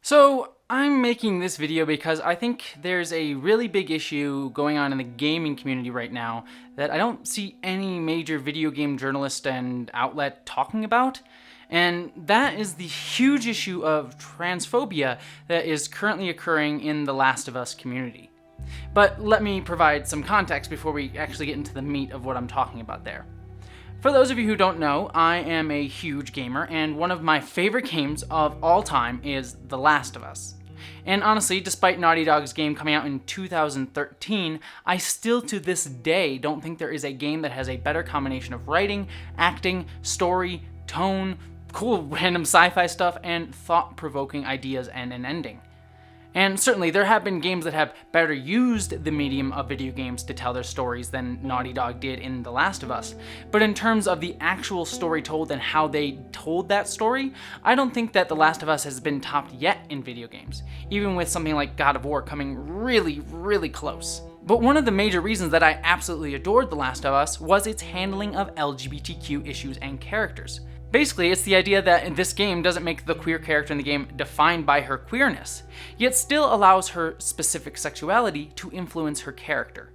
So I'm making this video because I think there's a really big issue going on in the gaming community right now that I don't see any major video game journalist and outlet talking about. And that is the huge issue of transphobia that is currently occurring in the Last of Us community. But let me provide some context before we actually get into the meat of what I'm talking about there. For those of you who don't know, I am a huge gamer, and one of my favorite games of all time is The Last of Us. And honestly, despite Naughty Dog's game coming out in 2013, I still to this day don't think there is a game that has a better combination of writing, acting, story, tone, cool random sci-fi stuff, and thought-provoking ideas and an ending. And certainly, there have been games that have better used the medium of video games to tell their stories than Naughty Dog did in The Last of Us. But in terms of the actual story told and how they told that story, I don't think that The Last of Us has been topped yet in video games, even with something like God of War coming really, really close. But one of the major reasons that I absolutely adored The Last of Us was its handling of LGBTQ issues and characters. Basically, it's the idea that this game doesn't make the queer character in the game defined by her queerness, yet still allows her specific sexuality to influence her character.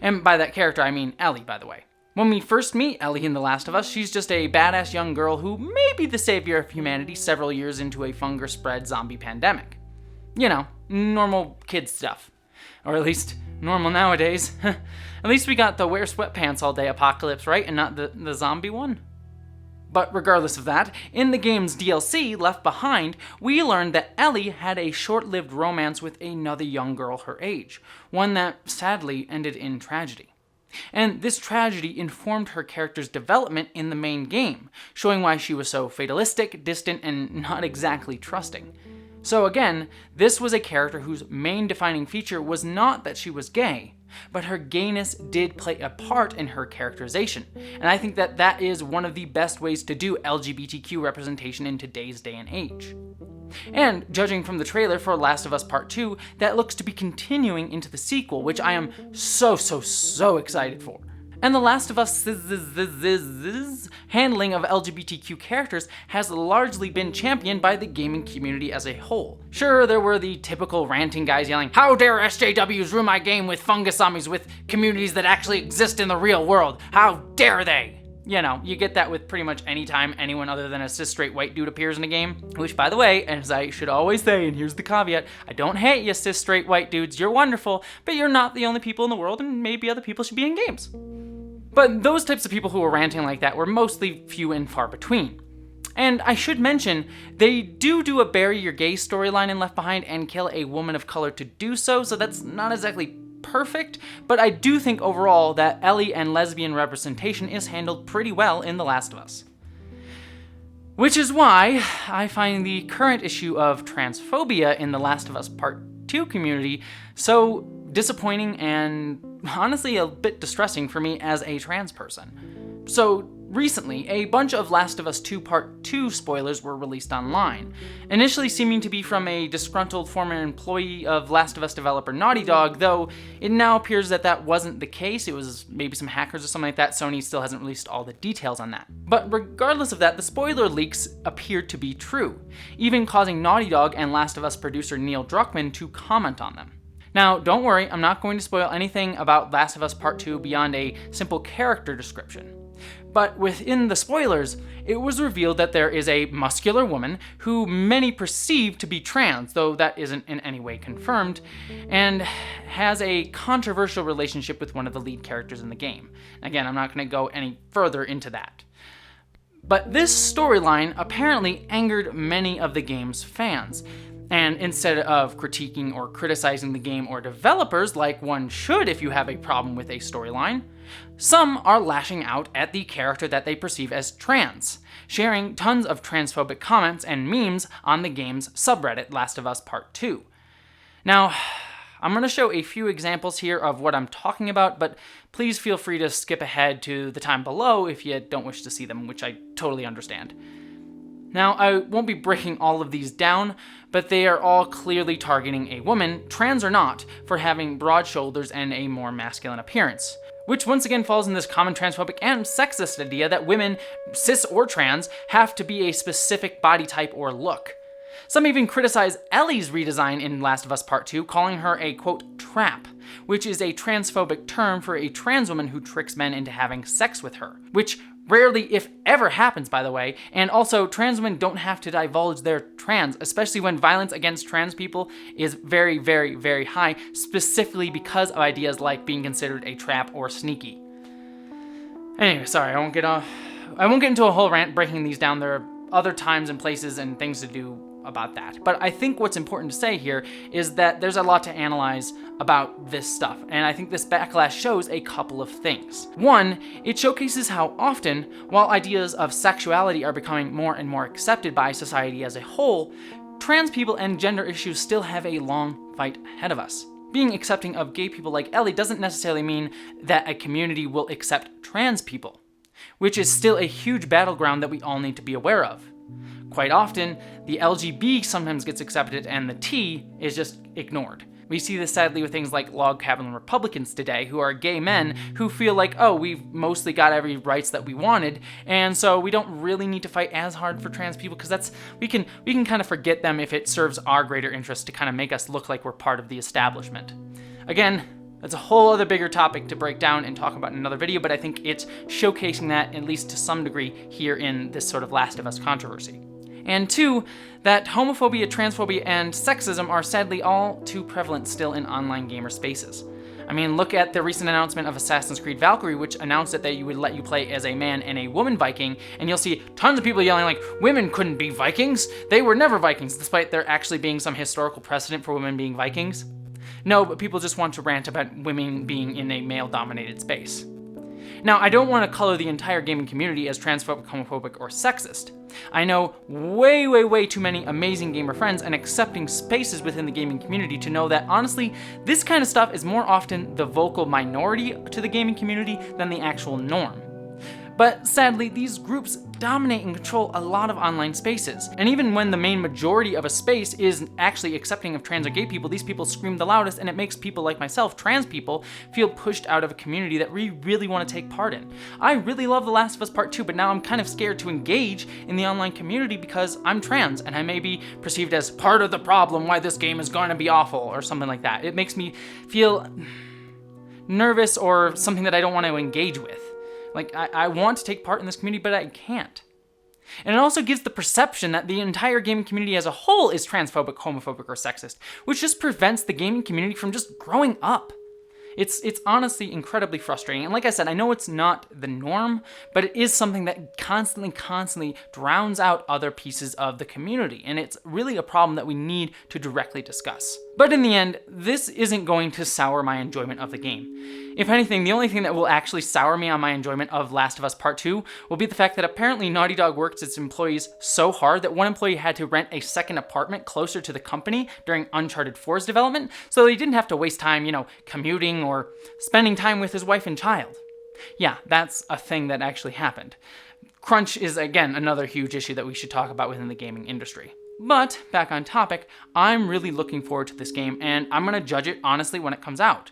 And by that character, I mean Ellie, by the way. When we first meet Ellie in The Last of Us, she's just a badass young girl who may be the savior of humanity several years into a fungus-spread zombie pandemic. You know, normal kid stuff. Or at least, normal nowadays. At least we got the wear sweatpants all day apocalypse, right? And not the zombie one? But regardless of that, in the game's DLC, Left Behind, we learned that Ellie had a short-lived romance with another young girl her age, one that sadly ended in tragedy. And this tragedy informed her character's development in the main game, showing why she was so fatalistic, distant, and not exactly trusting. So again, this was a character whose main defining feature was not that she was gay, but her gayness did play a part in her characterization, and I think that that is one of the best ways to do LGBTQ representation in today's day and age. And judging from the trailer for Last of Us Part 2, that looks to be continuing into the sequel, which I am so excited for. And The Last of Us' handling of LGBTQ characters has largely been championed by the gaming community as a whole. Sure, there were the typical ranting guys yelling, "How dare SJWs ruin my game with fungus zombies with communities that actually exist in the real world? How dare they?" You know, you get that with pretty much any time anyone other than a cis straight white dude appears in a game. Which, by the way, as I should always say, and here's the caveat, I don't hate you cis straight white dudes, you're wonderful, but you're not the only people in the world, and maybe other people should be in games. But those types of people who were ranting like that were mostly few and far between. And I should mention, they do a bury your gay storyline in Left Behind and kill a woman of color to do so that's not exactly perfect, but I do think overall that Ellie and lesbian representation is handled pretty well in The Last of Us. Which is why I find the current issue of transphobia in The Last of Us Part 2 community so disappointing and honestly a bit distressing for me as a trans person. So recently, a bunch of Last of Us 2 Part 2 spoilers were released online, initially seeming to be from a disgruntled former employee of Last of Us developer Naughty Dog, though it now appears that that wasn't the case. It was maybe some hackers or something like that. Sony still hasn't released all the details on that. But regardless of that, the spoiler leaks appeared to be true, even causing Naughty Dog and Last of Us producer Neil Druckmann to comment on them. Now, don't worry, I'm not going to spoil anything about Last of Us Part 2 beyond a simple character description. But within the spoilers, it was revealed that there is a muscular woman who many perceive to be trans, though that isn't in any way confirmed, and has a controversial relationship with one of the lead characters in the game. Again, I'm not going to go any further into that. But this storyline apparently angered many of the game's fans. And instead of critiquing or criticizing the game or developers like one should if you have a problem with a storyline, some are lashing out at the character that they perceive as trans, sharing tons of transphobic comments and memes on the game's subreddit Last of Us Part 2. Now, I'm going to show a few examples here of what I'm talking about, but please feel free to skip ahead to the time below if you don't wish to see them, which I totally understand. Now, I won't be breaking all of these down, but they are all clearly targeting a woman, trans or not, for having broad shoulders and a more masculine appearance. Which once again falls in this common transphobic and sexist idea that women, cis or trans, have to be a specific body type or look. Some even criticize Ellie's redesign in Last of Us Part 2, calling her a, quote, trap, which is a transphobic term for a trans woman who tricks men into having sex with her, which rarely, if ever, happens, by the way. And also, trans women don't have to divulge their trans, especially when violence against trans people is very, very, very high, specifically because of ideas like being considered a trap or sneaky. Anyway, sorry, I won't get into a whole rant breaking these down. There are other times and places and things to do about that. But I think what's important to say here is that there's a lot to analyze about this stuff, and I think this backlash shows a couple of things. One, it showcases how often, while ideas of sexuality are becoming more and more accepted by society as a whole, trans people and gender issues still have a long fight ahead of us. Being accepting of gay people like Ellie doesn't necessarily mean that a community will accept trans people, which is still a huge battleground that we all need to be aware of. Quite often, the LGB sometimes gets accepted and the T is just ignored. We see this sadly with things like log cabin Republicans today, who are gay men who feel like, oh, we've mostly got every rights that we wanted, and so we don't really need to fight as hard for trans people, because we can kind of forget them if it serves our greater interest to kind of make us look like we're part of the establishment. Again, that's a whole other bigger topic to break down and talk about in another video, but I think it's showcasing that, at least to some degree, here in this sort of Last of Us controversy. And two, that homophobia, transphobia, and sexism are sadly all too prevalent still in online gamer spaces. I mean, look at the recent announcement of Assassin's Creed Valkyrie, which announced that they would let you play as a man and a woman Viking, and you'll see tons of people yelling like, women couldn't be Vikings, they were never Vikings, despite there actually being some historical precedent for women being Vikings. No, but people just want to rant about women being in a male-dominated space. Now, I don't want to color the entire gaming community as transphobic, homophobic, or sexist. I know way, way, way too many amazing gamer friends and accepting spaces within the gaming community to know that, honestly, this kind of stuff is more often the vocal minority to the gaming community than the actual norm. But sadly, these groups dominate and control a lot of online spaces. And even when the main majority of a space is actually accepting of trans or gay people, these people scream the loudest, and it makes people like myself, trans people, feel pushed out of a community that we really want to take part in. I really love The Last of Us Part 2, but now I'm kind of scared to engage in the online community because I'm trans, and I may be perceived as part of the problem why this game is going to be awful, or something like that. It makes me feel nervous or something that I don't want to engage with. Like, I want to take part in this community, but I can't. And it also gives the perception that the entire gaming community as a whole is transphobic, homophobic, or sexist, which just prevents the gaming community from just growing up. It's honestly incredibly frustrating. And like I said, I know it's not the norm, but it is something that constantly drowns out other pieces of the community. And it's really a problem that we need to directly discuss. But in the end, this isn't going to sour my enjoyment of the game. If anything, the only thing that will actually sour me on my enjoyment of Last of Us Part 2 will be the fact that apparently Naughty Dog works its employees so hard that one employee had to rent a second apartment closer to the company during Uncharted 4's development, so he didn't have to waste time, commuting or spending time with his wife and child. Yeah, that's a thing that actually happened. Crunch is, again, another huge issue that we should talk about within the gaming industry. But, back on topic, I'm really looking forward to this game, and I'm going to judge it honestly when it comes out.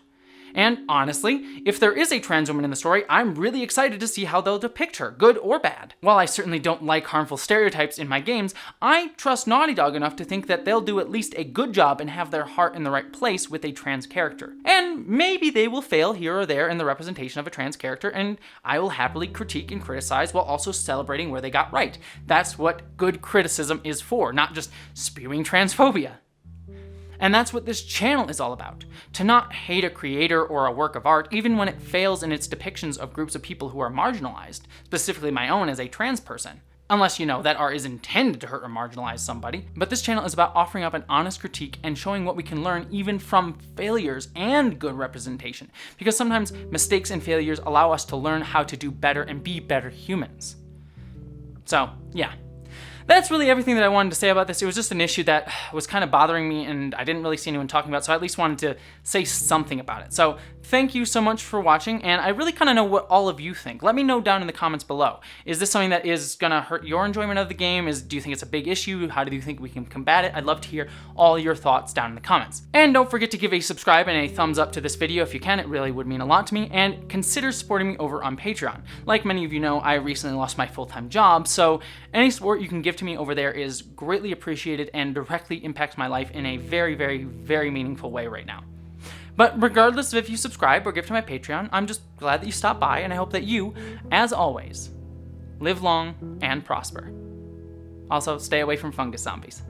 And honestly, if there is a trans woman in the story, I'm really excited to see how they'll depict her, good or bad. While I certainly don't like harmful stereotypes in my games, I trust Naughty Dog enough to think that they'll do at least a good job and have their heart in the right place with a trans character. And maybe they will fail here or there in the representation of a trans character, and I will happily critique and criticize while also celebrating where they got right. That's what good criticism is for, not just spewing transphobia. And that's what this channel is all about. To not hate a creator or a work of art, even when it fails in its depictions of groups of people who are marginalized, specifically my own as a trans person. Unless, that art is intended to hurt or marginalize somebody. But this channel is about offering up an honest critique and showing what we can learn even from failures and good representation. Because sometimes mistakes and failures allow us to learn how to do better and be better humans. So, yeah. That's really everything that I wanted to say about this. It was just an issue that was kind of bothering me and I didn't really see anyone talking about, so I at least wanted to say something about it. So thank you so much for watching, and I really kind of know what all of you think. Let me know down in the comments below. Is this something that is going to hurt your enjoyment of the game? Do you think it's a big issue? How do you think we can combat it? I'd love to hear all your thoughts down in the comments. And don't forget to give a subscribe and a thumbs up to this video if you can. It really would mean a lot to me. And consider supporting me over on Patreon. Like many of you know, I recently lost my full-time job, so any support you can give to to me over there is greatly appreciated and directly impacts my life in a very, very, very meaningful way right now. But regardless of if you subscribe or give to my Patreon, I'm just glad that you stopped by, and I hope that you, as always, live long and prosper. Also, stay away from fungus zombies.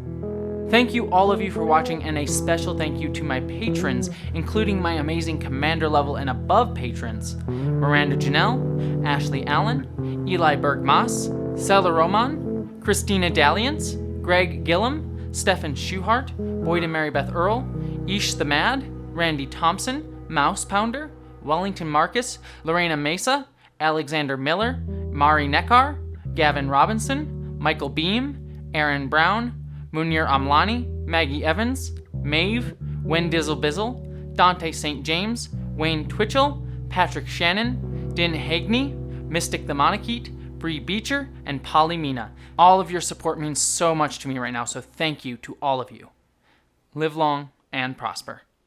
Thank you all of you for watching, and a special thank you to my patrons, including my amazing commander level and above patrons: Miranda Janelle, Ashley Allen, Eli Berg-Moss, Sela Roman, Christina Dalliance, Greg Gillum, Stefan Schuhart, Boyd and Mary Beth Earl, Ish the Mad, Randy Thompson, Mouse Pounder, Wellington Marcus, Lorena Mesa, Alexander Miller, Mari Neckar, Gavin Robinson, Michael Beam, Aaron Brown, Munir Amlani, Maggie Evans, Maeve, Wendizzle Bizzle, Dante St. James, Wayne Twitchell, Patrick Shannon, Din Hagney, Mystic the Monarchete, Bree Beecher, and Polly Mina. All of your support means so much to me right now, so thank you to all of you. Live long and prosper.